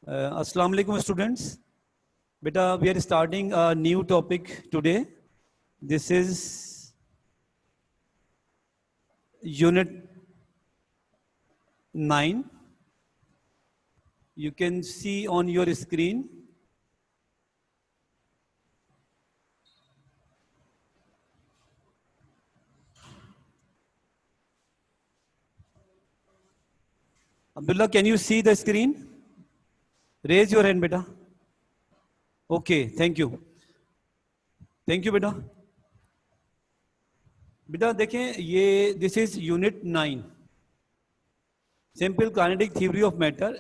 Assalamu alaikum students. Beta, we are starting a new topic today. This is Unit 9. You can see on your screen. Abdullah, can you see the screen? Raise your hand, beta. Okay, thank you. Thank you, beta. बेटा देखें ये this is unit 9 simple kinetic theory of matter.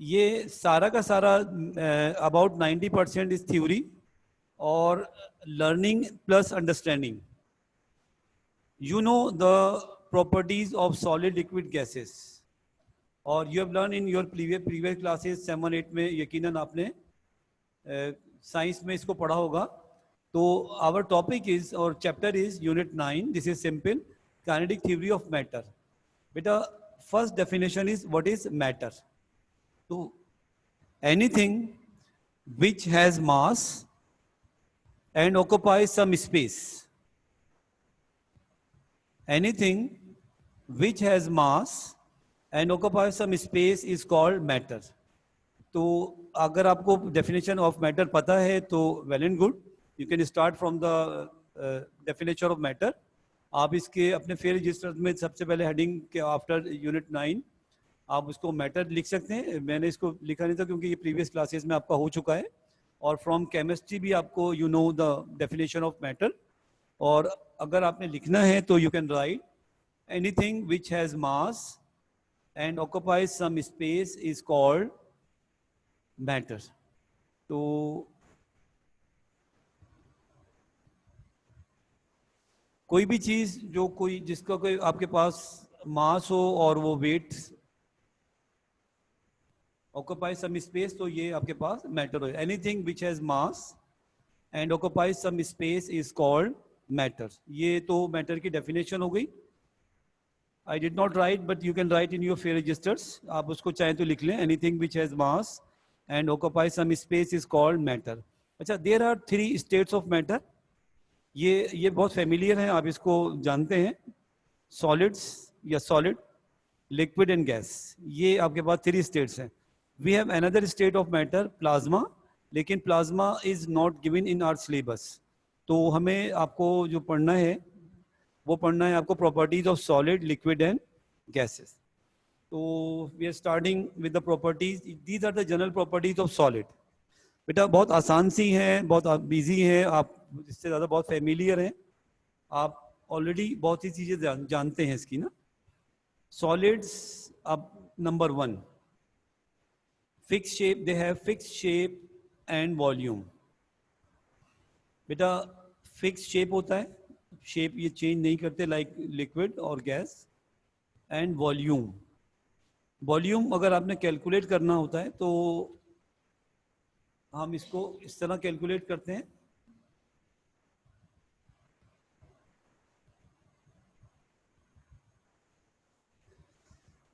ये सारा का सारा about 90% is theory और learning plus understanding. You know the properties of solid liquid gases और you have learn in your previous classes 7-8 में यकीनन आपने साइंस में इसको पढ़ा होगा. तो our topic is or chapter is unit 9. This is simple kinetic theory of matter. Beta, first definition is what is matter. So anything which has mass and occupies some space. Anything which has mass and occupies some space is called matter. तो अगर आपको definition of matter पता है तो well and good. You can start from the definition of matter. आप इसके अपने fair register में सबसे पहले हेडिंग के आफ्टर यूनिट 9 आप उसको मैटर लिख सकते हैं. मैंने इसको लिखा नहीं था क्योंकि ये प्रीवियस क्लासेस में आपका हो चुका है. और फ्रॉम केमिस्ट्री भी आपको you know the definition of matter. और अगर आपने लिखना है तो you can write anything which has mass and occupies some space is called matter. तो कोई भी चीज जो कोई जिसका कोई आपके पास मास हो और वो वेट ऑक्यूपाई सम स्पेस तो ये आपके पास मैटर हो. Anything which has mass and occupy some space is called matter. ये तो मैटर की डेफिनेशन हो गई. I did not write but you can write in your fair registers. आप उसको चाहें तो लिख लें. Anything which has mass and occupy some space is called matter. अच्छा, there are 3 states of matter. ये बहुत फेमिलियर है, आप इसको जानते हैं. सॉलिड्स या सॉलिड, लिक्विड एंड गैस. ये आपके पास 3 स्टेट्स हैं. We have another state of matter plasma, लेकिन plasma is not given in our syllabus. तो हमें आपको जो पढ़ना है वो पढ़ना है आपको properties of solid, liquid and gases. तो we are starting with the properties. These are the general properties of solid. बेटा बहुत आसान सी हैं, बहुत ईजी है, आप इससे ज़्यादा बहुत फेमिलियर हैं. आप ऑलरेडी बहुत सी चीज़ें जानते हैं इसकी ना. सॉलिड्स, अब number 1, fix shape. They have fix shape and volume. बेटा फिक्स शेप होता है, शेप ये चेंज नहीं करते लाइक लिक्विड और गैस. एंड वॉल्यूम, वॉल्यूम अगर आपने कैलकुलेट करना होता है तो हम इसको इस तरह कैलकुलेट करते हैं.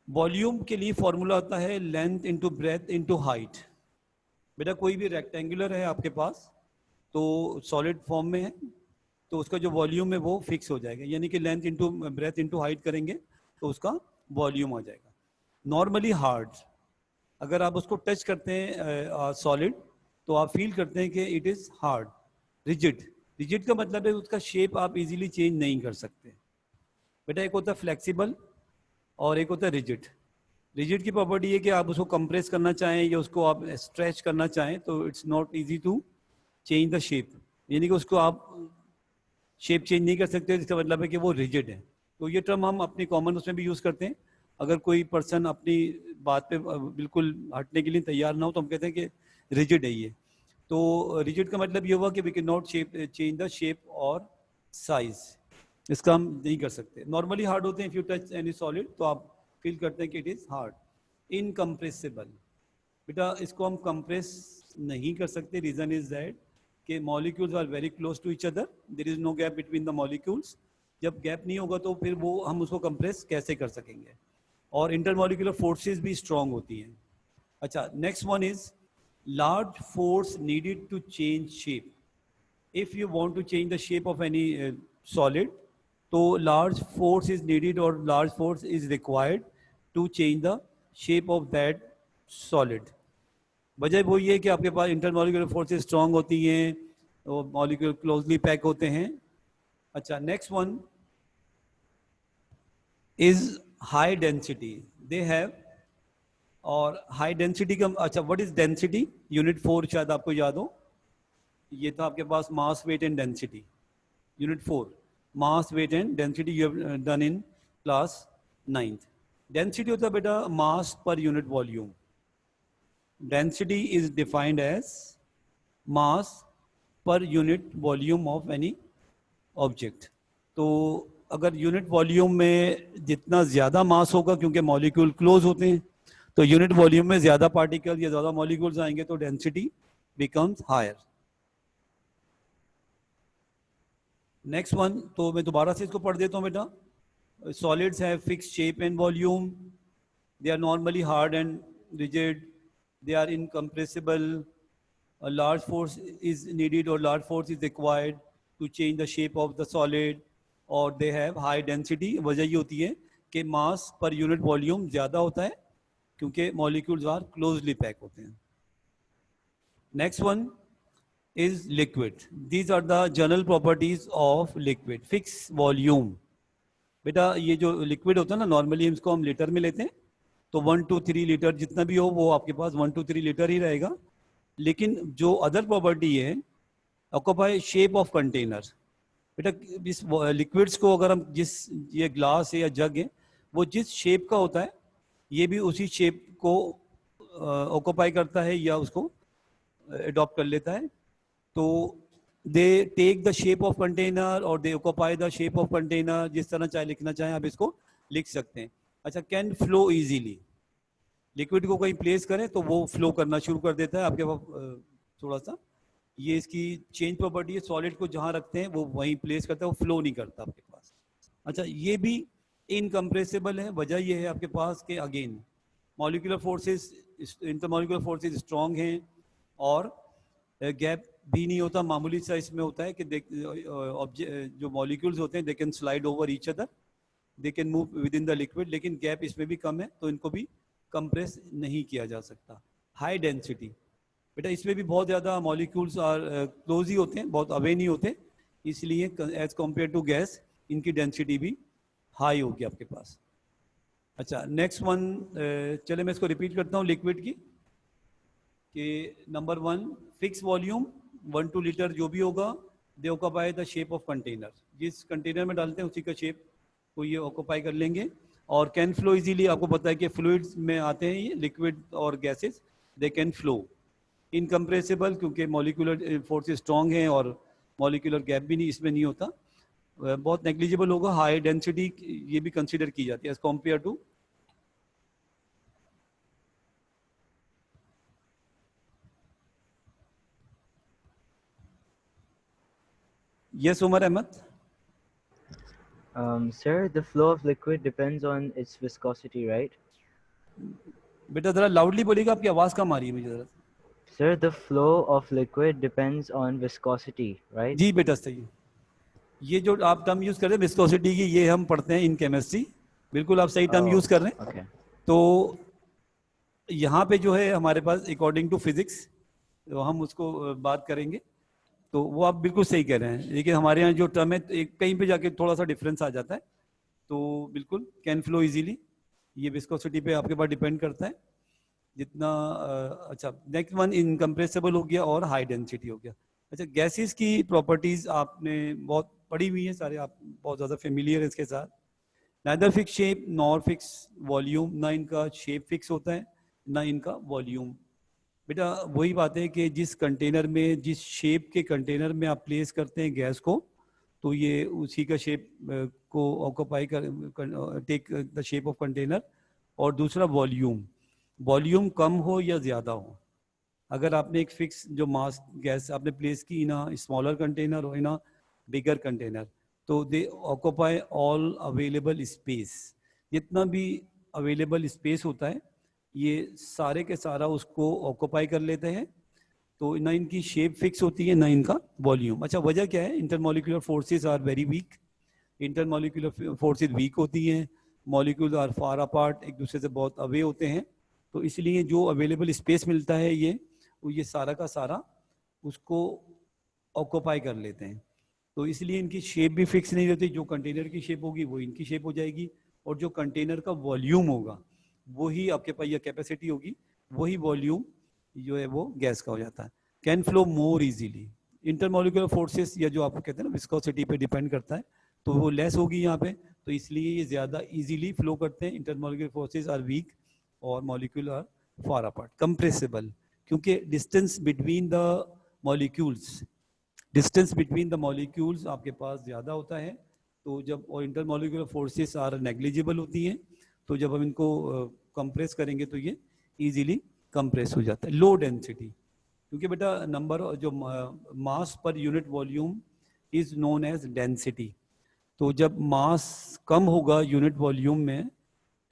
वॉल्यूम के लिए फॉर्मूला आता है length into breadth into height. बेटा कोई भी रेक्टेंगुलर है आपके पास तो सॉलिड फॉर्म में है तो उसका जो वॉल्यूम है वो फिक्स हो जाएगा. यानी कि length into breadth into height करेंगे तो उसका वॉल्यूम आ जाएगा. नॉर्मली हार्ड, अगर आप उसको टच करते हैं सॉलिड तो आप फील करते हैं कि it is hard. Rigid, rigid का मतलब है उसका शेप आप इजीली चेंज नहीं कर सकते. बेटा एक होता है फ्लेक्सिबल और एक होता है रिजिड. रिजिड की प्रॉपर्टी है कि आप उसको कंप्रेस करना चाहें या उसको आप स्ट्रेच करना चाहें तो it's not easy to change the shape. यानी कि उसको आप शेप चेंज नहीं कर सकते, इसका मतलब है कि वो रिजिड है. तो ये टर्म हम अपनी कॉमन उसमें भी यूज़ करते हैं. अगर कोई पर्सन अपनी बात पे बिल्कुल हटने के लिए तैयार ना हो तो हम कहते हैं कि रिजिड है ये. तो रिजिड का मतलब ये हुआ कि we can not change the shape और साइज. इसका हम नहीं कर सकते. नॉर्मली हार्ड होते हैं. If you touch any solid तो आप फील करते हैं कि इट इज़ हार्ड. इनकम्प्रेसिबल, बेटा इसको हम कंप्रेस नहीं कर सकते. रीज़न इज दैट कि molecules are very close to each other. There is no gap between the molecules. जब गैप नहीं होगा तो फिर वो हम उसको कंप्रेस कैसे कर सकेंगे. और इंटरमॉलिक्यूलर फोर्सेस भी स्ट्रॉन्ग होती हैं. अच्छा, next one is large force needed to change shape. If you want to change the shape of any solid, तो large force is needed or large force is required to change the shape of that solid. वजह वो ये है कि आपके पास intermolecular forces strong होती हैं, और मॉलिक्यूल क्लोजली पैक होते हैं. अच्छा, next one is high density. They have, और हाई डेंसिटी का, अच्छा व्हाट इज डेंसिटी, यूनिट 4 शायद आपको याद हो, ये था आपके पास mass weight and density. Unit 4 mass weight and density you have done in class 9th. Density होता है बेटा mass per unit volume. Density is defined as mass per unit volume of any object. तो अगर unit volume में जितना ज़्यादा मास होगा, क्योंकि मॉलिक्यूल क्लोज होते हैं, तो यूनिट वॉल्यूम में ज़्यादा पार्टिकल या ज़्यादा मॉलिक्यूल्स आएंगे तो density becomes higher. Next one, तो मैं दोबारा से इसको पढ़ देता हूँ बेटा. Solids have fixed shape and volume. They are normally hard and rigid. They are incompressible. A large force is needed or large force is required to change the shape of the solid, और they have high density. वजह ये होती है कि मास per unit volume ज़्यादा होता है, क्योंकि मॉलिक्यूल्स आर क्लोजली पैक होते हैं. Next one is liquid. These are the general properties of liquid. Fixed volume. बेटा ये जो लिक्विड होता है ना, नॉर्मली इसको हम लीटर में लेते हैं, तो 1 to 3 लीटर जितना भी हो वो आपके पास 1 to 3 लीटर ही रहेगा. लेकिन जो अदर प्रॉपर्टी है, ऑक्यूपाई शेप ऑफ कंटेनर. बेटा इस लिक्विड्स को अगर हम जिस, ये ग्लास है या जग है, वो जिस शेप का होता है ये भी उसी शेप को ऑक्यूपाई करता है या उसको अडॉप्ट कर लेता है. तो they take the shape of container और they occupy the shape of container. जिस तरह चाहे लिखना चाहें आप इसको लिख सकते हैं. अच्छा, कैन फ्लो इजीली. लिक्विड को कहीं प्लेस करें तो वो फ्लो करना शुरू कर देता है आपके पास. थोड़ा सा ये इसकी चेंज प्रॉपर्टी है. सॉलिड को जहाँ रखते हैं वो वहीं प्लेस करता है, वो फ्लो नहीं करता आपके पास. अच्छा, ये भी इनकम्प्रेसिबल है. वजह ये है आपके पास कि again molecular forces, intermolecular forces strong हैं, और गैप भी नहीं होता. मामूली सा इसमें होता है कि ऑब्जेक्ट जो मॉलिक्यूल्स होते हैं दे can slide over each other, they can move within the liquid, लेकिन गैप इसमें भी कम है तो इनको भी कंप्रेस नहीं किया जा सकता. High density. बेटा इसमें भी बहुत ज़्यादा मॉलिक्यूल्स आर क्लोज ही होते हैं, बहुत अवे नहीं होते, इसलिए एज कम्पेयर टू गैस इनकी डेंसिटी भी हाई होगी आपके पास. अच्छा, नेक्स्ट वन, चले मैं इसको रिपीट करता हूँ लिक्विड की, कि number 1 fix volume 1 to litre जो भी होगा, दे occupy the shape of container. जिस कंटेनर में डालते हैं उसी का शेप को ये ऑक्यूपाई कर लेंगे. और कैन फ्लो इजीली. आपको पता है कि फ्लूइड्स में आते हैं ये लिक्विड और gases, they can flow. Incompressible, क्योंकि मॉलिक्यूलर फोर्सेस स्ट्रॉन्ग हैं और मॉलिक्यूलर गैप भी नहीं इसमें नहीं होता. बहुत नेग्लिजिबल होगा. हाई डेंसिटी ये भी कंसिडर की जाती है as compare to. Yes, Umar Ahmed. Sir, the flow of liquid depends on its viscosity, right? बेटा जरा लाउडली बोलिएगा, आपकी आवाज़ कम आ रही है मुझे जरा. Sir, the flow of liquid depends on viscosity, right? जी बेटा सही है. ये जो आप टर्म यूज़ कर रहे हैं विस्कोसिटी की, ये हम पढ़ते हैं इन केमिस्ट्री. बिल्कुल आप सही टर्म यूज़ कर रहे हैं. Okay. तो यहाँ पे जो है हमारे पास अकॉर्डिंग टू फिजिक्स, तो हम उसको बात करेंगे. तो वो आप बिल्कुल सही कह रहे हैं, लेकिन हमारे यहाँ जो टर्म है एक कहीं पे जाके थोड़ा सा डिफरेंस आ जाता है. तो बिल्कुल कैन फ्लो इजीली, ये विस्कोसिटी पे आपके पास डिपेंड करता है जितना. अच्छा, नेक्स्ट वन इनकम्प्रेसिबल हो गया और हाई डेंसिटी हो गया. अच्छा, गैसेस की प्रॉपर्टीज आपने बहुत पढ़ी हुई है सारे, आप बहुत ज़्यादा फेमिलियर है इसके साथ. Neither fix shape nor fix volume. ना इनका शेप फिक्स होता है ना इनका वॉल्यूम. बेटा वही बात है कि जिस कंटेनर में, जिस शेप के कंटेनर में आप प्लेस करते हैं गैस को, तो ये उसी का शेप को ऑक्यूपाई कर, take the shape of container. और दूसरा वॉल्यूम. वॉल्यूम कम हो या ज़्यादा हो, अगर आपने एक फिक्स जो मास गैस आपने प्लेस की इन अ स्मॉलर कंटेनर और इन अ बिगर कंटेनर, तो दे ऑक्यूपाई ऑल अवेलेबल स्पेस. जितना भी अवेलेबल स्पेस होता है ये सारे के सारा उसको ऑक्यूपाई कर लेते हैं, तो ना इनकी शेप फिक्स होती है ना इनका वॉल्यूम। अच्छा, वजह क्या है? Intermolecular forces are very weak. Intermolecular forces weak होती हैं, मॉलिक्यूल्स आर फार अपार्ट, एक दूसरे से बहुत अवे होते हैं, तो इसलिए जो अवेलेबल स्पेस मिलता है ये सारा का सारा उसको ऑक्यूपाई कर लेते हैं। तो इसलिए इनकी शेप भी फिक्स नहीं रहती, जो कंटेनर की शेप होगी वो इनकी शेप हो जाएगी, और जो कंटेनर का वॉल्यूम होगा वही आपके पास, या कैपेसिटी होगी, वही वॉल्यूम जो है वो गैस का हो जाता है। Can flow more easily. Intermolecular forces या जो आपको कहते हैं ना विस्कोसिटी पे डिपेंड करता है, तो वो लेस होगी यहाँ पे, तो इसलिए ये ज़्यादा इजीली फ्लो करते हैं। इंटरमॉलिक्यूलर फोर्सेस आर वीक और molecule are far apart. Compressible, क्योंकि distance between the molecules, distance between the molecules आपके पास ज़्यादा होता है, तो जब, और इंटरमॉलिक्यूलर फोर्सेस आर नेग्लिजिबल होती हैं, तो जब हम इनको कंप्रेस करेंगे तो ये इजीली कंप्रेस हो जाता है। लो डेंसिटी, क्योंकि बेटा नंबर जो mass per unit volume is known as density, तो जब मास कम होगा यूनिट वॉल्यूम में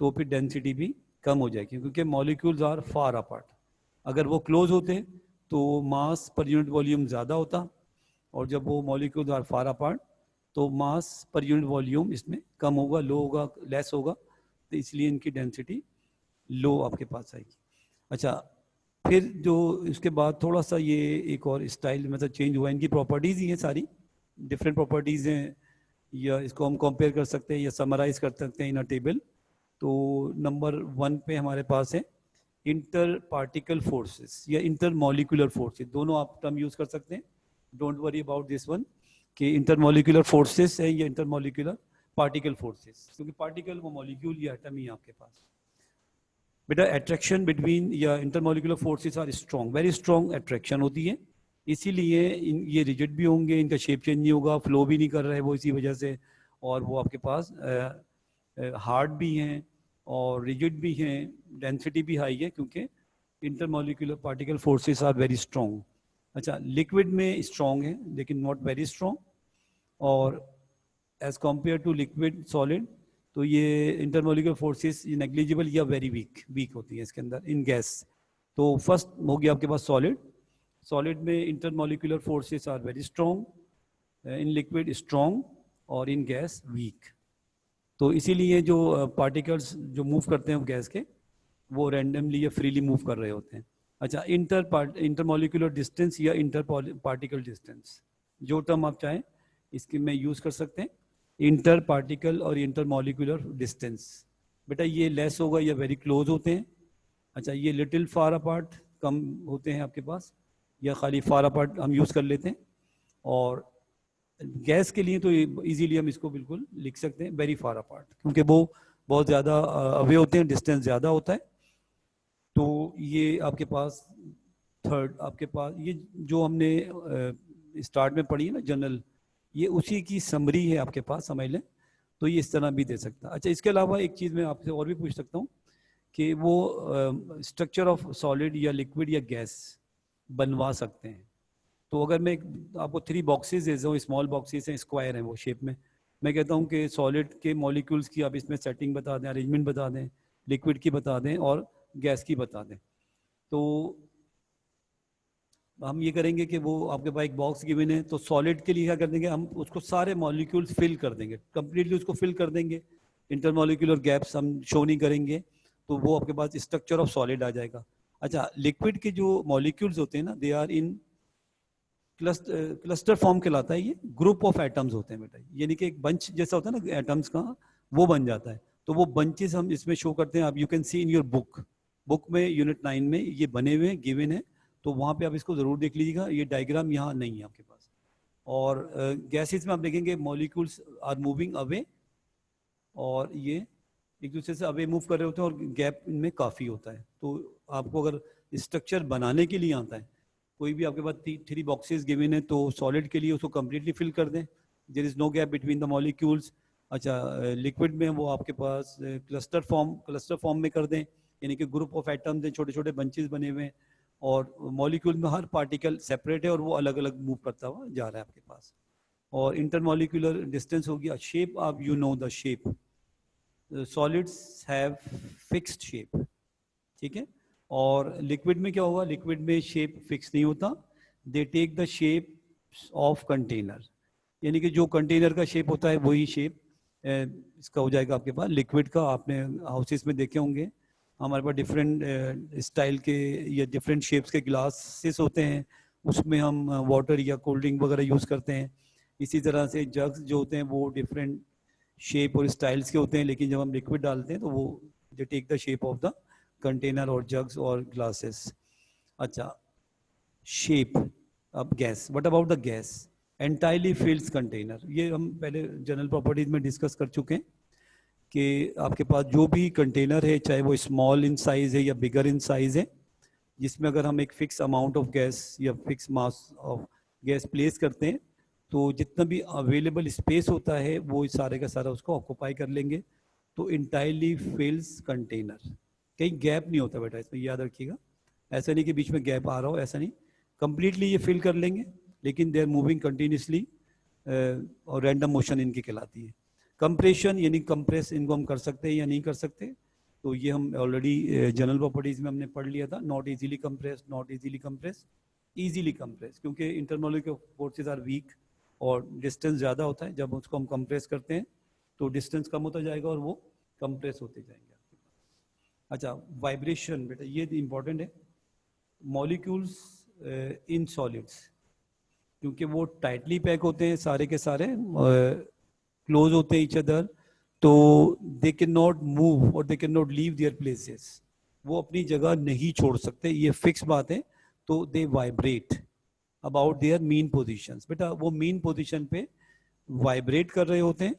तो फिर डेंसिटी भी कम हो जाएगी, क्योंकि मॉलिक्यूल्स आर फार अपार्ट। अगर वो क्लोज होते तो मास पर यूनिट वॉल्यूम ज़्यादा होता, और जब वो मॉलिक्यूल्स आर फार अपार्ट तो मास पर यूनिट वॉल्यूम इसमें कम होगा, लो होगा, लेस होगा, तो इसलिए इनकी डेंसिटी लो आपके पास आएगी। अच्छा, फिर जो इसके बाद थोड़ा सा ये एक और स्टाइल मतलब चेंज हुआ, इनकी प्रॉपर्टीज़ ही हैं सारी, डिफरेंट प्रॉपर्टीज़ हैं, या इसको हम कंपेयर कर सकते हैं या समराइज कर सकते हैं इन अ टेबल। तो नंबर 1 पे हमारे पास है इंटर पार्टिकल फोर्सेस या इंटर मॉलिक्यूलर फोर्सेस, दोनों आप टर्म यूज कर सकते हैं, don't worry about this one कि इंटर मॉलिक्यूलर फोर्सेस है या इंटर मॉलिक्यूलर पार्टिकल फोर्सेस, क्योंकि पार्टिकल वो मॉलिक्यूल या एटम ही है आपके पास। बेटा अट्रैक्शन बिटवीन या intermolecular forces are strong, very strong attraction होती है, इसीलिए ये रिजिड भी होंगे, इनका शेप चेंज नहीं होगा, फ्लो भी नहीं कर रहा है वो इसी वजह से, और वो आपके पास हार्ड भी हैं और रिजिड भी हैं, डेंसिटी भी हाई है, क्योंकि intermolecular particle forces are very strong. अच्छा, लिक्विड में स्ट्रॉन्ग है लेकिन नॉट वेरी स्ट्रॉन्ग, और as compare to liquid solid तो ये इंटरमॉलिक्यूलर फोर्सेस नेग्लिजिबल या वेरी वीक होती है इसके अंदर इन गैस। तो फर्स्ट हो गया आपके पास सॉलिड, सॉलिड में intermolecular forces are very strong, in liquid strong, और इन गैस वीक। तो इसीलिए जो पार्टिकल्स जो मूव करते हैं गैस के, वो रैंडमली या फ्रीली मूव कर रहे होते हैं। अच्छा, इंटरमॉलिक्यूलर डिस्टेंस या इंटर पार्टिकल डिस्टेंस, जो टर्म आप चाहें इसके में यूज कर सकते हैं, इंटर पार्टिकल और इंटर मॉलिक्यूलर डिस्टेंस। बेटा ये लेस होगा या वेरी क्लोज होते हैं। अच्छा, ये लिटिल फार अपार्ट कम होते हैं आपके पास, या खाली फार अपार्ट हम यूज़ कर लेते हैं। और गैस के लिए तो इजीली हम इसको बिल्कुल लिख सकते हैं वेरी फार अपार्ट, क्योंकि वो बहुत ज़्यादा अवे होते हैं, डिस्टेंस ज़्यादा होता है। तो ये आपके पास थर्ड, आपके पास ये जो हमने स्टार्ट में पढ़ी है ना जनरल, ये उसी की समरी है आपके पास, समझ लें, तो ये इस तरह भी दे सकता है। अच्छा, इसके अलावा एक चीज़ मैं आपसे और भी पूछ सकता हूँ कि वो स्ट्रक्चर ऑफ सॉलिड या लिक्विड या गैस बनवा सकते हैं। तो अगर मैं आपको 3 बॉक्सेस दे दूँ, स्मॉल बॉक्सेस हैं, स्क्वायर हैं वो शेप में, मैं कहता हूँ कि सॉलिड के मॉलिक्यूल्स की आप इसमें सेटिंग बता दें, अरेंजमेंट बता दें, लिक्विड की बता दें और गैस की बता दें, तो हम ये करेंगे कि वो आपके पास एक बॉक्स गिवन है, तो सॉलिड के लिए क्या कर देंगे, हम उसको सारे मॉलिक्यूल्स फिल कर देंगे, कंप्लीटली उसको फिल कर देंगे, इंटरमॉलिक्यूलर गैप्स हम शो नहीं करेंगे, तो वो आपके पास स्ट्रक्चर ऑफ सॉलिड आ जाएगा। अच्छा, लिक्विड के जो मॉलिक्यूल्स होते हैं ना, they are in cluster form कहलाता है, ये ग्रुप ऑफ एटम्स होते हैं बेटा, यानी कि एक बंच जैसा होता है ना एटम्स का, वो बन जाता है। तो वो बंचेस हम इसमें शो करते हैं, आप you can C in your book में यूनिट 9 में ये बने हुए गिवन है, तो वहाँ पे आप इसको ज़रूर देख लीजिएगा, ये डायग्राम यहाँ नहीं है आपके पास। और गैसेस में आप देखेंगे मॉलिक्यूल्स आर मूविंग अवे, और ये एक दूसरे से अवे मूव कर रहे होते हैं, और गैप इनमें काफ़ी होता है। तो आपको अगर स्ट्रक्चर बनाने के लिए आता है, कोई भी आपके पास 3 बॉक्सेस गिवन है, तो सॉलिड के लिए उसको कम्प्लीटली फिल कर दें, there is no gap between the molecules. अच्छा, लिक्विड में वो आपके पास क्लस्टर फॉर्म में कर दें, यानी कि ग्रुप ऑफ एटम्स हैं, छोटे छोटे बंचेस बने हुए हैं, और मॉलिक्यूल में हर पार्टिकल सेपरेट है और वो अलग अलग मूव करता हुआ जा रहा है आपके पास। और इंटरमॉलिक्यूलर डिस्टेंस हो गया। शेप, आप you know the shape, solids have fixed shape, ठीक है। और लिक्विड में क्या होगा, लिक्विड में शेप फिक्स नहीं होता, they take the shape of container, यानी कि जो कंटेनर का शेप होता है वही शेप इसका हो जाएगा आपके पास लिक्विड का। आपने हाउसेस में देखे होंगे, हमारे पास डिफरेंट स्टाइल के या डिफरेंट शेप्स के ग्लासेस होते हैं, उसमें हम वाटर या कोल्ड ड्रिंक वगैरह यूज़ करते हैं। इसी तरह से जग्स जो होते हैं वो डिफरेंट शेप और स्टाइल्स के होते हैं, लेकिन जब हम लिक्विड डालते हैं तो वो they take the shape of the container और जग्स और ग्लासेस। अच्छा, शेप। अब gas, what about the gas? Entirely filled container, ये हम पहले जनरल प्रॉपर्टीज में डिस्कस कर चुके हैं कि आपके पास जो भी कंटेनर है, चाहे वो स्मॉल इन साइज है या बिगर इन साइज है, जिसमें अगर हम एक फिक्स अमाउंट ऑफ गैस या fix mass of gas place करते हैं तो जितना भी अवेलेबल स्पेस होता है वो सारे का सारा उसको ऑक्यूपाई कर लेंगे। तो इंटायरली फिल्स कंटेनर, कहीं गैप नहीं होता बेटा इसमें, याद रखिएगा। ऐसा नहीं कि बीच में गैप आ रहा हो, ऐसा नहीं, कंप्लीटली ये फिल कर लेंगे, लेकिन दे आर मूविंग कंटिन्यूसली और रैंडम मोशन इनकी कहलाती है। कंप्रेशन यानी कंप्रेस इनको हम कर सकते हैं या नहीं कर सकते, तो ये हम ऑलरेडी जनरल प्रॉपर्टीज में हमने पढ़ लिया था। Not easily compress, not easily compress, easily compress, क्योंकि इंटरमोलिकुलर फोर्सेस आर वीक और डिस्टेंस ज़्यादा होता है। जब उसको हम कंप्रेस करते हैं तो डिस्टेंस कम होता जाएगा और वो कंप्रेस होते जाएंगे। अच्छा, वाइब्रेशन बेटा ये इंपॉर्टेंट है। मॉलिक्यूल्स इन सॉलिड्स, क्योंकि वो टाइटली पैक होते हैं सारे के सारे, क्लोज होते हैं ईच अदर, तो दे कैन नॉट मूव और they can not leave their places, वो अपनी जगह नहीं छोड़ सकते, ये फिक्स बात है। तो they vibrate about their mean positions. बेटा वो मीन पोजीशन पे वाइब्रेट कर रहे होते हैं,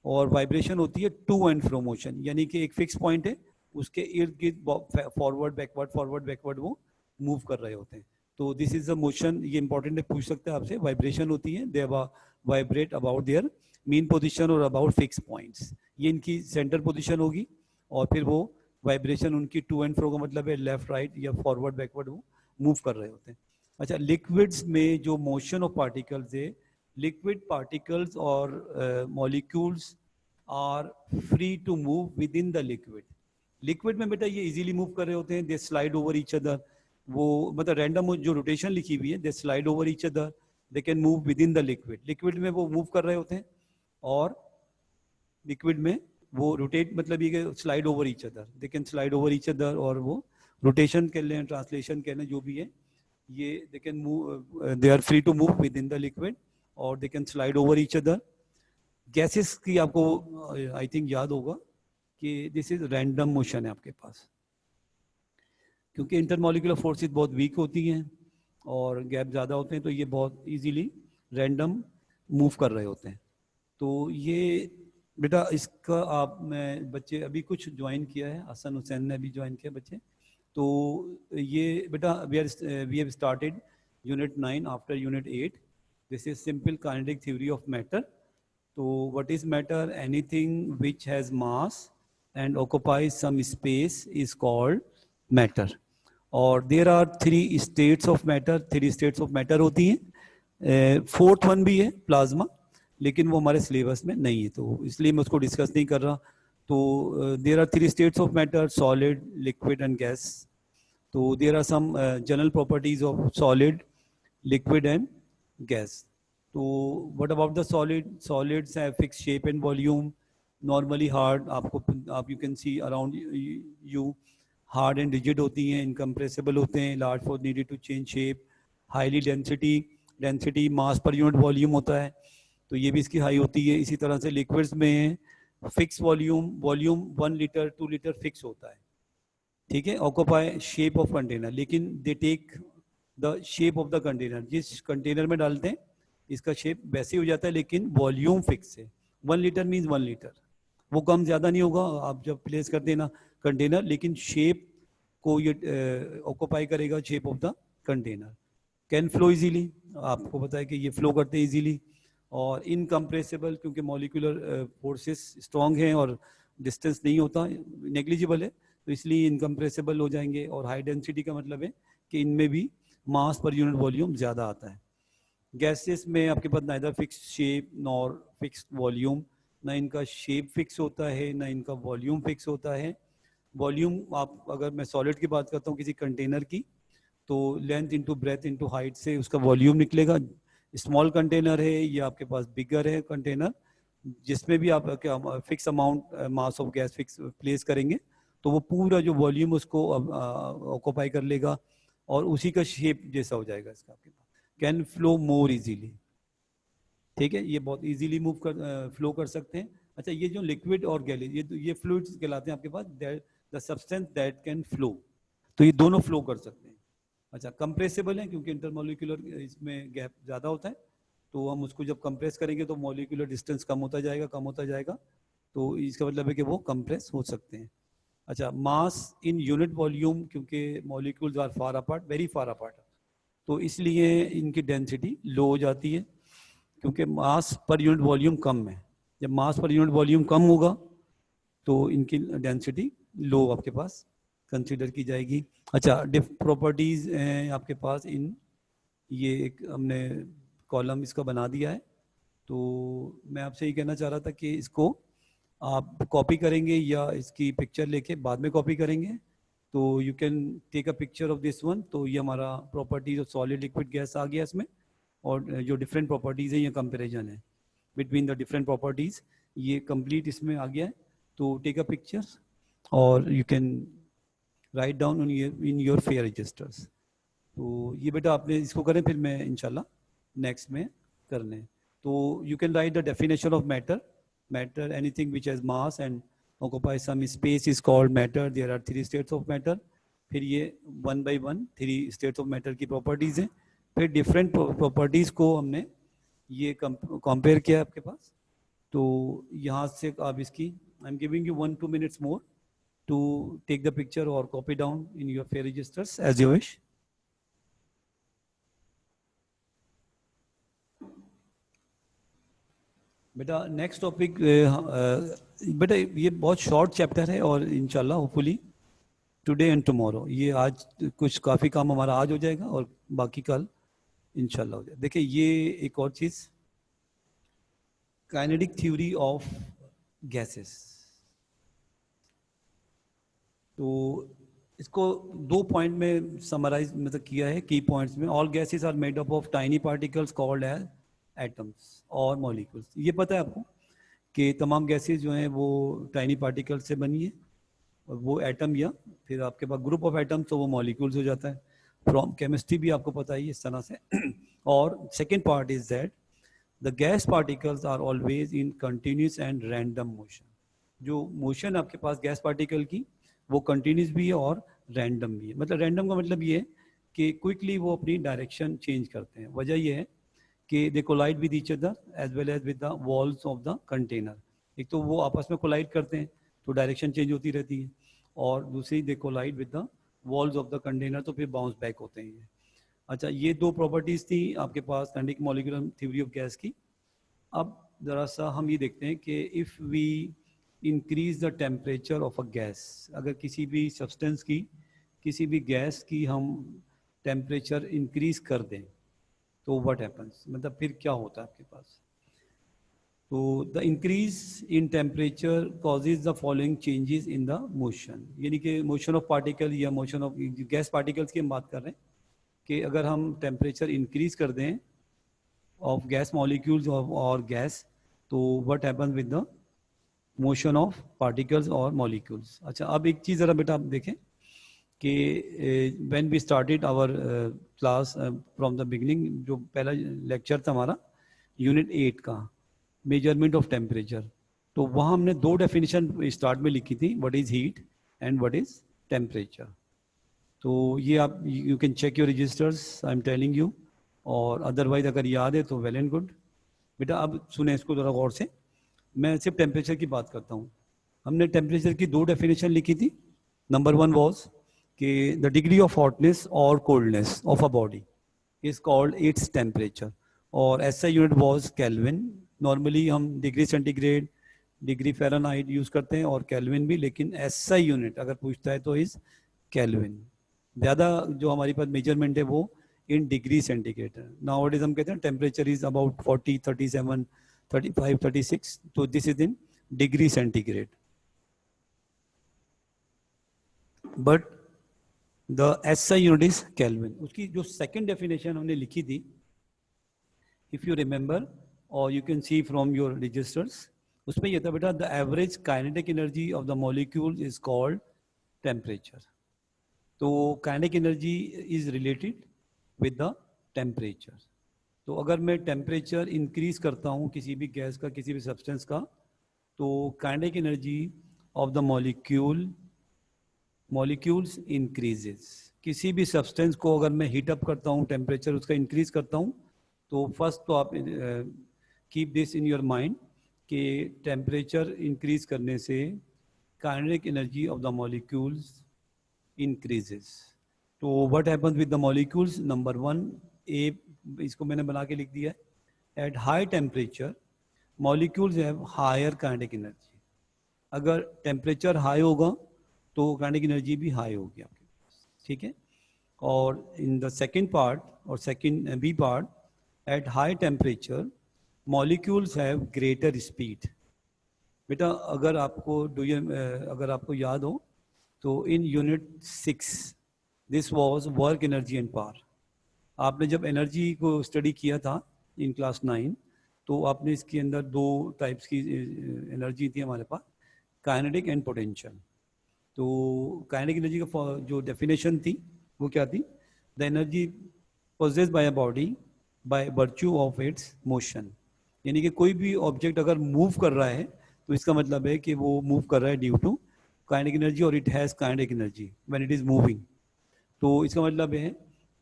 और वाइब्रेशन होती है टू एंड फ्रो मोशन, यानी कि एक फिक्स पॉइंट है, उसके इर्द गिर्द फॉरवर्ड बैकवर्ड वो मूव कर रहे होते हैं। तो दिस इज द मोशन, ये इंपॉर्टेंट है, पूछ सकते हैं आपसे। वाइब्रेशन होती है, they vibrate about their mean position और अबाउट फिक्स पॉइंट्स, ये इनकी सेंटर पोजीशन होगी, और फिर वो वाइब्रेशन उनकी टू एंड फ्रो का मतलब है लेफ्ट राइट या फॉरवर्ड बैकवर्ड वो मूव कर रहे होते हैं। अच्छा, लिक्विड्स में जो मोशन ऑफ पार्टिकल्स है, लिक्विड पार्टिकल्स और molecules are free to move within the liquid. Liquid में बेटा ये इजीली मूव कर रहे होते हैं, they slide over each other, वो मतलब रैंडम जो रोटेशन लिखी हुई है, they slide over each other, they can move within the liquid. Liquid में वो मूव कर रहे होते हैं, और लिक्विड में वो रोटेट मतलब ये slide over each other, they can slide over each other, और वो रोटेशन कह लें, ट्रांसलेशन कह लें, जो भी है, ये they can move, they are free to move within the liquid, और they can slide over each other. Gases की आपको आई थिंक याद होगा कि दिस इज रैंडम मोशन है आपके पास, क्योंकि इंटरमॉलिकुलर फोर्सेस बहुत वीक होती हैं और गैप ज़्यादा होते हैं, तो ये बहुत इजीली रैंडम मूव कर रहे होते हैं। तो ये बेटा इसका आप मैं बच्चे अभी कुछ ज्वाइन किया है, हसन हुसैन ने भी ज्वाइन किया बच्चे, तो ये बेटा we have started unit 9 after unit 8। This is simple kinetic theory of matter. तो what is matter? Anything which has mass and occupies some space is called matter. और there are 3 states of matter, 3 states of matter होती हैं। Fourth one भी है plasma, लेकिन वो हमारे syllabus में नहीं है, तो इसलिए मैं उसको डिस्कस नहीं कर रहा। तो there are 3 states of matter, solid, liquid and gas. तो there are some general properties of solid, liquid and gas. तो what about the solid? Solids have fix shape and volume, normally hard, आप you can see around you, hard and rigid होती हैं, incompressible होते हैं, large force needed to change shape, highly density mass per unit volume होता है, तो ये भी इसकी हाई होती है। इसी तरह से लिक्विड्स में fix volume 1 litre 2 litre fix होता है, ठीक है। ऑक्यूपाई शेप ऑफ कंटेनर, लेकिन they take the shape of the container, जिस कंटेनर में डालते हैं इसका शेप वैसे ही हो जाता है, लेकिन वॉल्यूम फिक्स है। 1 लीटर मीन्स 1 लीटर, वो कम ज़्यादा नहीं होगा आप जब प्लेस करते हैं ना कंटेनर, लेकिन शेप को ये ऑक्यूपाई करेगा, shape of the container. Can flow easily, आपको पता है कि ये फ्लो करते हैं इजीली। और इनकम्प्रेसिबल, क्योंकि मॉलिक्यूलर फोर्सेस स्ट्रॉन्ग हैं और डिस्टेंस नहीं होता, नेग्लिजिबल है, तो इसलिए इनकम्प्रेसिबल हो जाएंगे। और हाई डेंसिटी का मतलब है कि इनमें भी मास पर यूनिट वॉल्यूम ज़्यादा आता है। गैसेस में आपके पास neither fix shape nor fix volume, ना इनका शेप फिक्स होता है ना इनका वॉल्यूम फिक्स होता है, वॉल्यूम आप, अगर मैं सॉलिड की बात करता हूँ किसी कंटेनर की, तो length into breadth into height से उसका वॉल्यूम निकलेगा। स्मॉल कंटेनर है या आपके पास बिगर है कंटेनर, जिसमें भी आप fix amount mass of gas fix place करेंगे, तो वो पूरा जो वॉल्यूम उसको ऑक्यूपाई कर लेगा और उसी का शेप जैसा हो जाएगा इसका आपके पास। कैन फ्लो मोर इजीली, ठीक है, ये बहुत इजीली मूव कर फ्लो कर सकते हैं। अच्छा, ये जो लिक्विड और गैस, ये फ्लूइड्स कहलाते हैं आपके पास, the substance that can flow, तो ये दोनों फ्लो कर सकते हैं। अच्छा, कंप्रेसिबल है क्योंकि इंटरमोलिकुलर इसमें गैप ज़्यादा होता है, तो हम उसको जब कंप्रेस करेंगे तो मॉलिक्यूलर डिस्टेंस कम होता जाएगा, कम होता जाएगा, तो इसका मतलब है कि वो कंप्रेस हो सकते हैं। अच्छा, मास इन यूनिट वॉल्यूम, क्योंकि molecules are far apart, very far apart, तो इसलिए इनकी डेंसिटी लो हो जाती है, क्योंकि मास पर यूनिट वॉल्यूम कम है। जब मास पर यूनिट वॉल्यूम कम होगा तो इनकी डेंसिटी लो आपके पास कंसीडर की जाएगी। अच्छा, डिफ प्रॉपर्टीज हैं आपके पास इन, ये एक हमने कॉलम इसका बना दिया है, तो मैं आपसे ये कहना चाह रहा था कि इसको आप कॉपी करेंगे या इसकी पिक्चर लेके बाद में कॉपी करेंगे, तो you can take a picture of this one. तो ये हमारा properties of solid liquid gas आ गया इसमें, और जो डिफरेंट प्रॉपर्टीज है ये कंपेरिजन है बिटवीन द डिफरेंट प्रॉपर्टीज, ये कंप्लीट इसमें आ गया है। तो टेक अ पिक्चर और you can write down in your fair registers. तो ये बेटा आपने इसको करें, फिर मैं इंशाल्लाह नेक्स्ट में कर लें। तो you can write the definition of matter, matter anything which has mass and occupy some space is called matter, there are 3 states of matter. फिर ये 1 by 1 3 स्टेट्स ऑफ मैटर की प्रॉपर्टीज हैं। फिर डिफरेंट प्रॉपर्टीज को हमने ये compare किया आपके पास। तो यहाँ से आप इसकी, आई am giving you 1-2 minutes more to take the picture or copy down in your fair registers as you wish. बेटा नेक्स्ट टॉपिक, बेटा ये बहुत शॉर्ट चैप्टर है और इंशाल्लाह होपफुली टुडे एंड टुमारो, ये आज कुछ काफ़ी काम हमारा आज हो जाएगा और बाकी कल इंशाल्लाह हो जाएगा। देखिए ये एक और चीज़, काइनेटिक थ्योरी ऑफ गैसेस, तो इसको 2 पॉइंट में समराइज मतलब किया है की पॉइंट्स में। All gases are made up of tiny particles called as atoms और मॉलिक्यूल्स। ये पता है आपको कि तमाम गैसेस जो हैं वो टाइनी पार्टिकल्स से बनी है, और वो एटम या फिर आपके पास ग्रुप ऑफ एटम्स तो वो मॉलिक्यूल्स हो जाता है। फ्रॉम केमिस्ट्री भी आपको पता ही इस तरह से। और second part is that the gas particles are always in continuous and random motion. जो मोशन आपके पास गैस पार्टिकल की वो कंटिन्यूस भी है और रैंडम भी है। मतलब रैंडम का मतलब ये है कि क्विकली वो अपनी डायरेक्शन चेंज करते हैं। वजह ये है कि they collide with each other as well as with the walls of the container. एक तो वो आपस में कोलाइड करते हैं तो डायरेक्शन चेंज होती रहती है, और दूसरी they collide with the walls of the container, तो फिर बाउंस बैक होते हैं ये। अच्छा, ये 2 प्रॉपर्टीज थी आपके पास kinetic molecular theory of gas की। अब ज़रा सा हम ये देखते हैं कि if we increase the temperature of a gas, अगर किसी भी सब्सटेंस की, किसी भी गैस की हम टेम्परेचर इंक्रीज कर दें तो व्हाट हैपन्स, मतलब फिर क्या होता है आपके पास। तो the increase in temperature causes the following changes in the motion, यानी कि मोशन ऑफ पार्टिकल या मोशन ऑफ गैस पार्टिकल्स की हम बात कर रहे हैं कि अगर हम टेम्परेचर इंक्रीज कर दें ऑफ गैस मॉलिक्यूल्स और गैस, तो what happens with the motion of particles और मॉलिक्यूल्स। अच्छा, अब एक चीज़ ज़रा बेटा आप देखें कि when we started our class from the beginning, जो पहला लेक्चर था हमारा यूनिट 8 का, मेजरमेंट ऑफ टेम्परेचर, तो वहाँ हमने 2 डेफिनेशन स्टार्ट में लिखी थी, what is heat and what is temperature. तो ये आप you can check your registers, I am telling you, और अदरवाइज अगर याद है तो वेल एंड गुड। बेटा अब सुने इसको ज़रा गौर से, मैं सिर्फ टेम्परेचर की बात करता हूँ। हमने टेम्परेचर की 2 डेफिनेशन लिखी थी। नंबर 1 वॉज कि द डिग्री ऑफ हॉटनेस और coldness of a body is called its temperature, और ऐसा यूनिट वॉज केल्विन। नॉर्मली हम degree centigrade, degree Fahrenheit use करते हैं और केल्विन भी, लेकिन ऐसा यूनिट अगर पूछता है तो इज़ केल्विन। ज़्यादा जो हमारे पास मेजरमेंट है वो इन डिग्री सेंटीग्रेड है। नाउ हम कहते हैं टेम्परेचर इज अबाउट 40, 37, 35, 36, तो this is in degree centigrade. But the SI unit is kelvin. उसकी जो सेकंड डेफिनेशन हमने लिखी थी, इफ यू रिमेंबर और you can see from your registers, उसमें यह था बेटा, the average kinetic energy of the molecule is called temperature. तो kinetic energy is related with the temperature. तो अगर मैं टेम्परेचर इंक्रीज करता हूँ किसी भी गैस का, किसी भी सब्सटेंस का, तो kinetic energy of the molecules increases. किसी भी सब्सटेंस को अगर मैं हीट अप करता हूँ, टेम्परेचर उसका इंक्रीज करता हूँ, तो फर्स्ट तो आप keep this in your mind कि टेम्परेचर इंक्रीज करने से kinetic energy of the molecules increases. तो what happens with the molecules, number one, A इसको मैंने बना के लिख दिया है, at high temperature molecules have higher kinetic energy. अगर टेम्परेचर हाई होगा तो काइनेटिक एनर्जी भी हाई होगी आपके पास, ठीक है। और इन द सेकेंड पार्ट और second B part, at high temperature molecules have greater speed. बेटा अगर आपको अगर आपको याद हो तो in unit 6 this was work energy and power. आपने जब एनर्जी को स्टडी किया था इन क्लास 9, तो आपने इसके अंदर दो टाइप्स की एनर्जी थी हमारे पास, काइनेटिक एंड पोटेंशियल। तो काइनेटिक एनर्जी का जो डेफिनेशन थी वो क्या थी, the energy possessed by a body by virtue of its motion. यानी कि कोई भी ऑब्जेक्ट अगर मूव कर रहा है तो इसका मतलब है कि वो मूव कर रहा है ड्यू टू काइनेटिक एनर्जी, और it has kinetic energy when it is moving. तो इसका मतलब है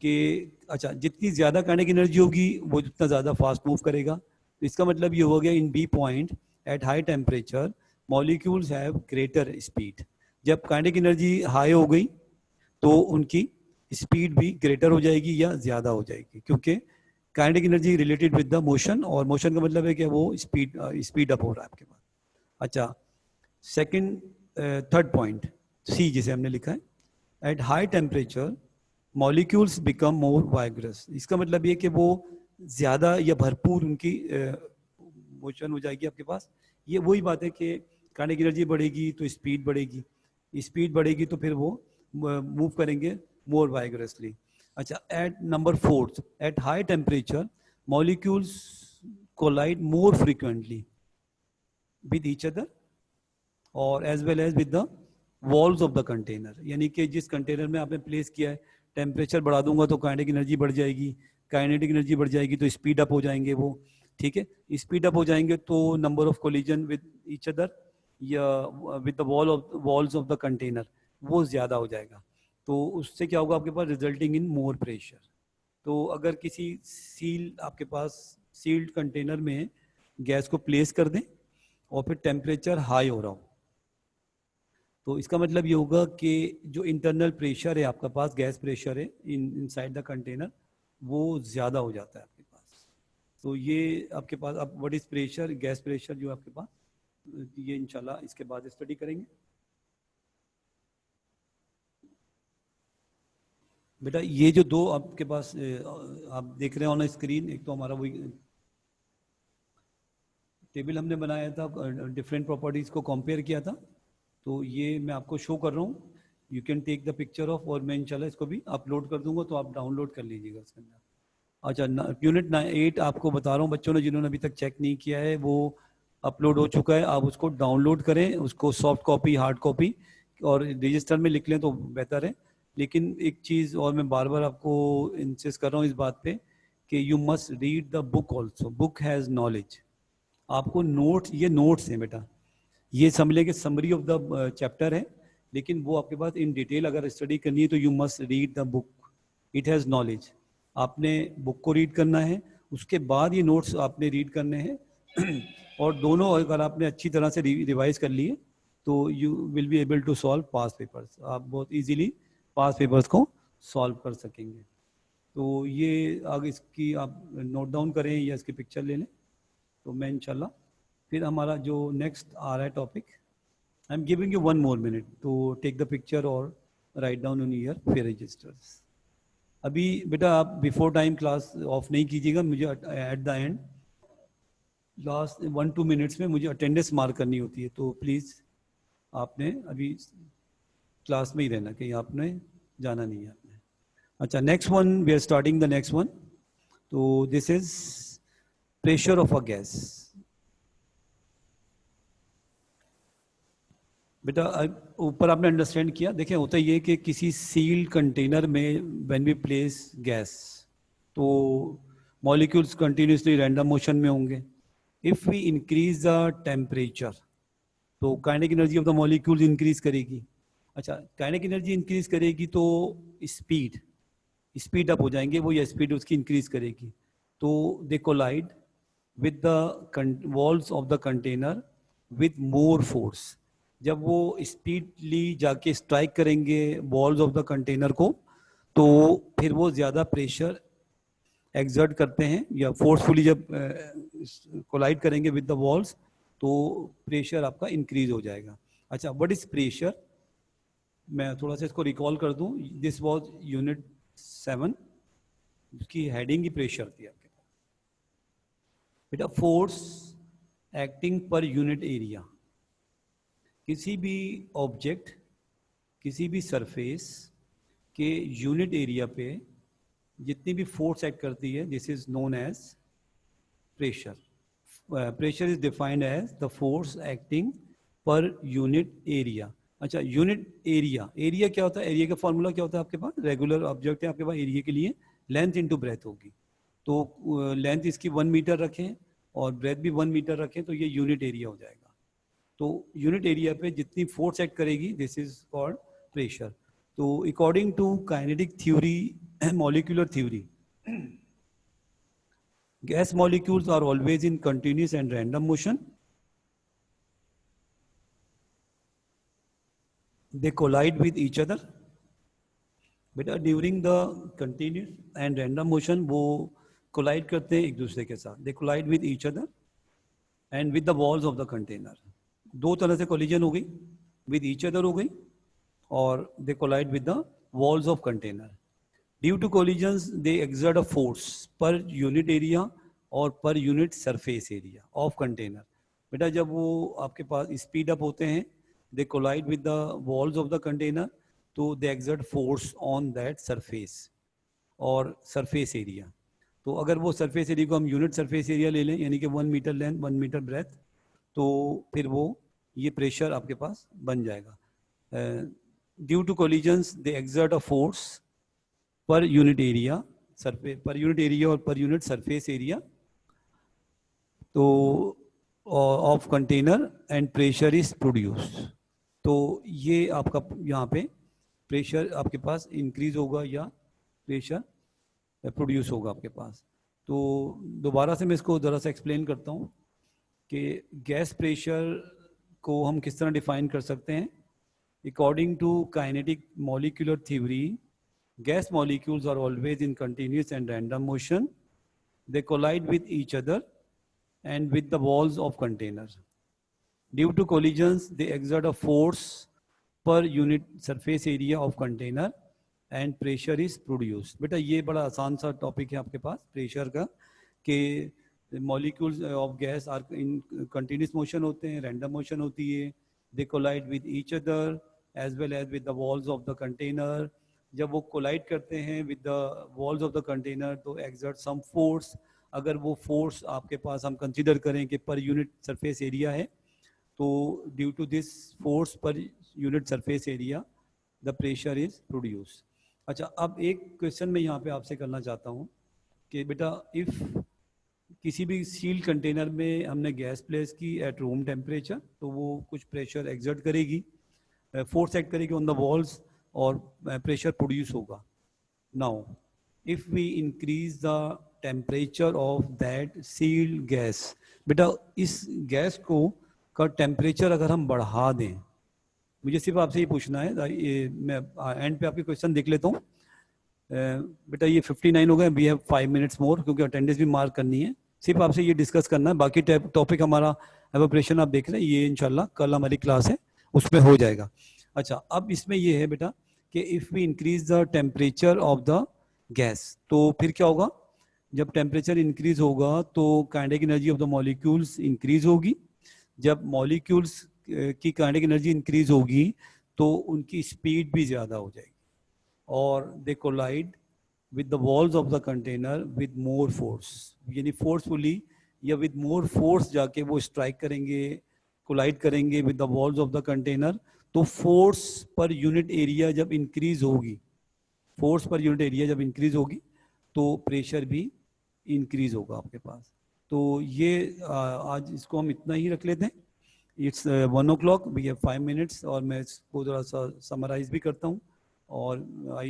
कि अच्छा, जितनी ज़्यादा काइनेटिक एनर्जी होगी वो जितना ज़्यादा फास्ट मूव करेगा। तो इसका मतलब ये हो गया in B point, at high temperature molecules have greater speed. जब काइनेटिक एनर्जी हाई हो गई तो उनकी स्पीड भी ग्रेटर हो जाएगी या ज़्यादा हो जाएगी, क्योंकि kinetic energy related with the motion, और मोशन का मतलब है कि वो स्पीड अप हो रहा है आपके पास। अच्छा, सेकंड थर्ड पॉइंट सी जिसे हमने लिखा है, at high temperature molecules become more vigorous. इसका मतलब ये कि वो ज़्यादा या भरपूर उनकी मोशन हो जाएगी आपके पास। ये वही बात है कि काइनेटिक एनर्जी बढ़ेगी तो स्पीड बढ़ेगी, स्पीड बढ़ेगी तो फिर वो मूव करेंगे मोर वाइगरसली। अच्छा, at number fourth, at high temperature molecules collide more frequently with each other और as well as with the walls of the container. यानी कि जिस कंटेनर में आपने प्लेस किया है, टेम्परेचर बढ़ा दूंगा तो काइनेटिक एनर्जी बढ़ जाएगी, काइनेटिक एनर्जी बढ़ जाएगी तो स्पीड अप हो जाएंगे वो, ठीक है। स्पीड अप हो जाएंगे तो number of collision with each other या with the walls of the container वो ज़्यादा हो जाएगा। तो उससे क्या होगा आपके पास, रिजल्टिंग इन मोर प्रेशर। तो अगर किसी आपके पास सील्ड कंटेनर में गैस को प्लेस कर दें और फिर टेम्परेचर हाई हो रहा हो, तो इसका मतलब ये होगा कि जो इंटरनल प्रेशर है आपका पास, गैस प्रेशर है इनसाइड द कंटेनर, वो ज़्यादा हो जाता है आपके पास। तो ये आपके पास अब what is pressure, gas pressure जो आपके पास, ये इंशाल्लाह इसके बाद स्टडी करेंगे। बेटा ये जो दो आपके पास आप देख रहे हो ना स्क्रीन, एक तो हमारा वही टेबल हमने बनाया था, डिफरेंट प्रॉपर्टीज़ को कंपेयर किया था, तो ये मैं आपको शो कर रहा हूँ। You can take the picture of, और मैं इंशाल्लाह इसको भी अपलोड कर दूंगा तो आप डाउनलोड कर लीजिएगा इसके अंदर। अच्छा, यूनिट 8 आपको बता रहा हूँ, बच्चों ने जिन्होंने अभी तक चेक नहीं किया है वो अपलोड हो चुका है, आप उसको डाउनलोड करें, उसको सॉफ्ट कॉपी, हार्ड कॉपी और रजिस्टर में लिख लें तो बेहतर है। लेकिन एक चीज़ और मैं बार बार आपको इंसिस्ट कर रहा हूँ इस बात पे कि you must read the book also, book has knowledge. आपको नोट्स, ये नोट्स हैं बेटा, ये समझ लें कि समरी ऑफ द चैप्टर है, लेकिन वो आपके पास इन डिटेल अगर स्टडी करनी है तो you must read the book, it has knowledge. आपने बुक को रीड करना है, उसके बाद ये नोट्स आपने रीड करने हैं और दोनों अगर आपने अच्छी तरह से रिवाइज कर लिए तो you will be able to solve past papers. आप बहुत इजीली पास पेपर्स को सॉल्व कर सकेंगे। तो ये आगे इसकी आप नोट डाउन करें या इसकी पिक्चर ले लें, तो मैं इंशाल्लाह फिर हमारा जो नेक्स्ट आ रहा है topic, I am giving you 1 more minute to take the picture और write down on your fair registers. अभी बेटा आप बिफोर टाइम क्लास ऑफ नहीं कीजिएगा, मुझे at the end last 1-2 minutes में मुझे अटेंडेंस मार्क करनी होती है, तो प्लीज़ आपने अभी क्लास में ही रहना, कहीं आपने जाना नहीं है आपने। अच्छा, next one we are starting the next one. तो this is pressure of a gas. बेटा ऊपर आपने अंडरस्टैंड किया। देखिए होता ये कि किसी सील्ड कंटेनर में व्हेन वी प्लेस गैस, तो मॉलिक्यूल्स कंटिन्यूसली रैंडम मोशन में होंगे। If we increase the temperature, तो kinetic energy of the molecules increase करेगी। अच्छा, काइनेटिक एनर्जी इंक्रीज करेगी तो स्पीड स्पीड अप हो जाएंगे वो, या स्पीड उसकी इंक्रीज करेगी। तो they collide with the walls of the container with more force. जब वो स्पीडली जाके स्ट्राइक करेंगे वॉल्स ऑफ द कंटेनर को, तो फिर वो ज़्यादा प्रेशर एक्सर्ट करते हैं, या फोर्सफुली जब कोलाइड करेंगे विद द वॉल्स तो प्रेशर आपका इंक्रीज हो जाएगा। अच्छा, व्हाट इज प्रेशर? मैं थोड़ा सा इसको रिकॉल कर दूं। दिस वाज यूनिट 7, उसकी हेडिंग ही प्रेशर थी आपके पास। बेटा force acting per unit area. किसी भी ऑब्जेक्ट, किसी भी सरफेस के यूनिट एरिया पे जितनी भी फोर्स एक्ट करती है, this is known as pressure. Pressure is defined as the force acting per unit area. अच्छा, यूनिट एरिया, एरिया क्या होता है? एरिया का फॉर्मूला क्या होता है आपके पास? रेगुलर ऑब्जेक्ट है आपके पास, एरिया के लिए लेंथ इनटू ब्रेथ होगी। तो लेंथ इसकी 1 मीटर रखें और ब्रेथ भी 1 मीटर रखें, तो ये यूनिट एरिया हो जाएगा। तो यूनिट एरिया पे जितनी फोर्स एक्ट करेगी, दिस इज कॉल्ड प्रेशर। तो according to kinetic theory, molecular theory, gas molecules are always in continuous and random motion. They collide with each other. बेटा during the continuous and random motion वो collide करते हैं एक दूसरे के साथ। They collide with each other and with the walls of the container. दो तरह से कोलिजन हो गई, विद ईच अदर हो गई, और they collide with the walls of container. Due to collisions they exert a force per unit area और per unit surface area of container. बेटा जब वो आपके पास स्पीड अप होते हैं, they collide with the walls of the container, तो they exert force on that surface और सरफेस एरिया। तो अगर वो सरफेस एरिया को हम यूनिट सरफेस एरिया ले लें, यानी कि 1 मीटर लेंथ 1 मीटर ब्रेथ, तो फिर वो ये प्रेशर आपके पास बन जाएगा। Due to collisions they exert a force per unit area, surface per unit area और पर यूनिट सरफेस एरिया, तो of container and pressure is produced. तो ये आपका यहाँ पे प्रेशर आपके पास इंक्रीज होगा या प्रेशर प्रोड्यूस होगा आपके पास। तो दोबारा से मैं इसको ज़रा सा एक्सप्लेन करता हूँ कि गैस प्रेशर को हम किस तरह डिफाइन कर सकते हैं। According to kinetic molecular theory, gas molecules are always in continuous and random motion. They collide with each other and with the walls of containers. Due to collisions, they exert a force per unit surface area of container and pressure is produced. बेटा ये बड़ा आसान सा topic है आपके पास pressure का, कि molecules of gas are in continuous motion होते हैं, random motion होती है, they collide with each other as well as with the walls of the container. जब वो कोलाइड करते हैं with the walls of the container, तो एक्सर्ट सम फोर्स। अगर वो फोर्स आपके पास हम कंसीडर करें कि पर यूनिट सरफेस एरिया है, तो due to this force per unit surface area the pressure is produce. अच्छा, अब एक क्वेश्चन मैं यहाँ पे आपसे करना चाहता हूँ कि बेटा इफ़ किसी भी सील्ड कंटेनर में हमने गैस प्लेस की एट रूम टेम्परेचर, तो वो कुछ प्रेशर एक्सर्ट करेगी, फोर्स एक्ट करेगी ऑन द वॉल्स और प्रेशर प्रोड्यूस होगा। Now if we increase the temperature of that sealed gas, बेटा इस गैस को का टेम्परेचर अगर हम बढ़ा दें, मुझे सिर्फ आपसे ये पूछना है, ये मैं एंड पे आपके क्वेश्चन देख लेता हूँ। बेटा ये 59 हो गए, वी हैव 5 मिनट्स मोर, क्योंकि अटेंडेंस भी मार्क करनी है। सिर्फ आपसे ये डिस्कस करना है, बाकी टॉपिक हमारा एवोपरेशन आप देख रहे हैं, ये इंशाल्लाह कल हमारी क्लास है उसमें हो जाएगा। अच्छा, अब इसमें ये है बेटा कि if we increase the temperature of the gas, तो फिर क्या होगा? जब टेम्परेचर इंक्रीज होगा तो kinetic energy of the molecules increase होगी। जब मॉलिक्यूल्स की काइनेटिक एनर्जी इंक्रीज होगी तो उनकी स्पीड भी ज़्यादा हो जाएगी और they collide with the walls of the container with more force, यानी forcefully या with more force जाके वो strike करेंगे, collide करेंगे with the walls of the container. तो force per unit area जब increase होगी, force per unit area जब increase होगी तो pressure भी increase होगा आपके पास. तो ये आज इसको हम इतना ही रख लेते हैं. It's 1 o'clock, we have 5 minutes और मैं इसको थोड़ा सा summarize भी करता हूँ और I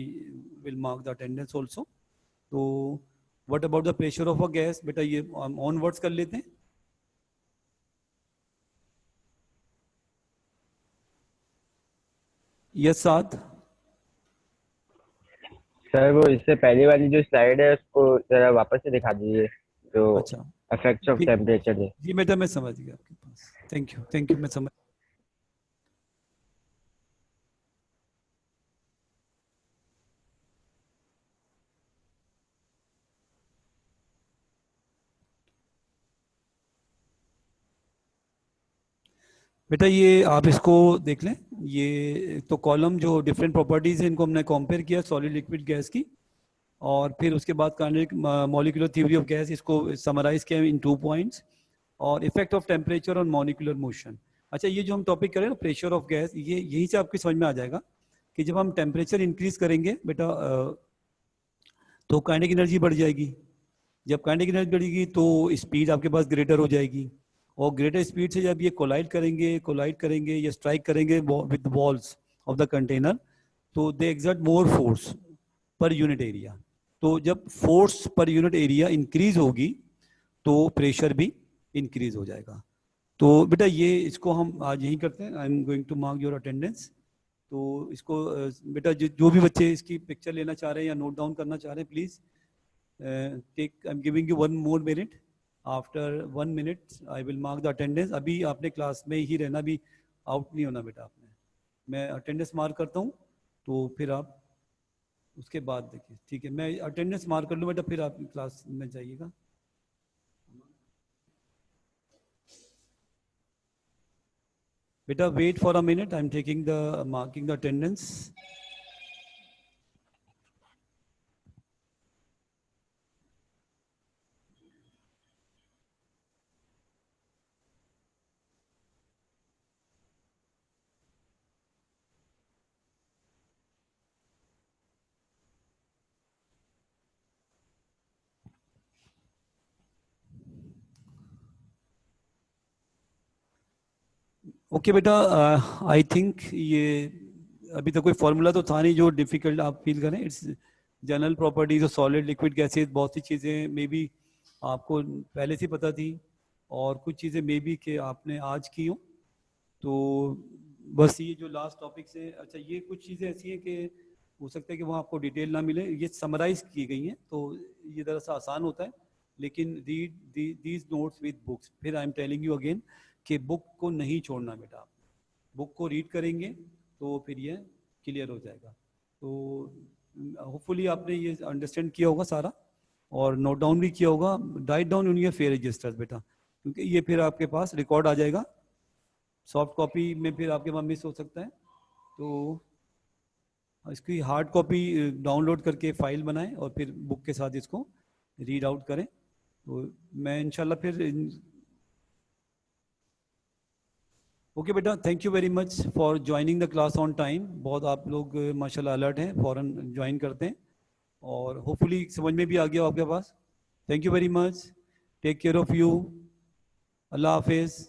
will mark the attendance also. तो what about the pressure of a gas? बेटा ये हम on words कर लेते हैं. Yes साथ. सर वो इससे पहले वाली जो स्लाइड है उसको जरा वापस से दिखा दीजिए जो अच्छा इफेक्ट्स ऑफ ठीक. टेम्परेचर है. जी बेटा मैं समझ गया आपके पास. थैंक यू मैं समझ. बेटा ये आप इसको देख लें. ये तो कॉलम जो डिफरेंट प्रॉपर्टीज है इनको हमने कंपेयर किया सॉलिड लिक्विड गैस की और फिर उसके बाद kinetic molecular theory of gas इसको समराइज किया इन 2 पॉइंट्स और effect of temperature on molecular motion. अच्छा ये जो हम टॉपिक करें ना प्रेशर ऑफ गैस ये यहीं से आपकी समझ में आ जाएगा कि जब हम टेम्परेचर इंक्रीज करेंगे बेटा तो काइनेटिक एनर्जी बढ़ जाएगी. जब काइनेटिक एनर्जी बढ़ेगी तो स्पीड आपके पास ग्रेटर हो जाएगी और ग्रेटर स्पीड से जब ये कोलाइड करेंगे या स्ट्राइक करेंगे with walls of the container तो they exert more force per unit area. तो जब force per unit area increase होगी तो प्रेशर भी इंक्रीज हो जाएगा. तो बेटा ये इसको हम आज यहीं करते हैं. I am going to mark your attendance. तो इसको बेटा जो भी बच्चे इसकी पिक्चर लेना चाह रहे हैं या नोट डाउन करना चाह रहे हैं please take. I am giving you 1 more minute. After 1 minute I will mark the attendance. अभी आपने क्लास में ही रहना, भी आउट नहीं होना बेटा आपने. मैं अटेंडेंस मार्क करता हूँ तो फिर आप उसके बाद देखिए. ठीक है मैं अटेंडेंस मार्क कर लूँ बेटा फिर आप क्लास में जाइएगा. बेटा wait for a minute. I am taking the marking the attendance. Okay बेटा आई थिंक ये अभी तक कोई फॉर्मूला तो था नहीं जो डिफिकल्ट आप फील करें. It's general properties of solid liquid gases. बहुत सी चीज़ें मे बी आपको पहले से पता थी और कुछ चीज़ें मे बी कि आपने आज की हो. तो बस ये जो लास्ट टॉपिक से अच्छा ये कुछ चीज़ें ऐसी हैं कि हो सकता है कि वहाँ आपको डिटेल ना मिले. ये समराइज की गई हैं तो ये ज़रा सा आसान होता है. लेकिन read these notes with books. फिर I am telling you again कि बुक को नहीं छोड़ना बेटा. बुक को रीड करेंगे तो फिर ये क्लियर हो जाएगा. तो होपफुली आपने ये अंडरस्टैंड किया होगा सारा और नोट डाउन भी किया होगा. Write down in your fair registers बेटा क्योंकि ये फिर आपके पास रिकॉर्ड आ जाएगा. सॉफ्ट कॉपी में फिर आपके पास मिस हो सकता है तो इसकी हार्ड कॉपी डाउनलोड करके फाइल बनाएं और फिर बुक के साथ इसको रीड आउट करें. तो मैं इंशाल्लाह फिर ओके बेटा. Thank you very much for joining the class on time. बहुत आप लोग माशाल्लाह अलर्ट हैं, फ़ौरन ज्वाइन करते हैं और होपफुली समझ में भी आ गया आपके पास. Thank you very much. Take care of you. अल्लाह हाफिज़.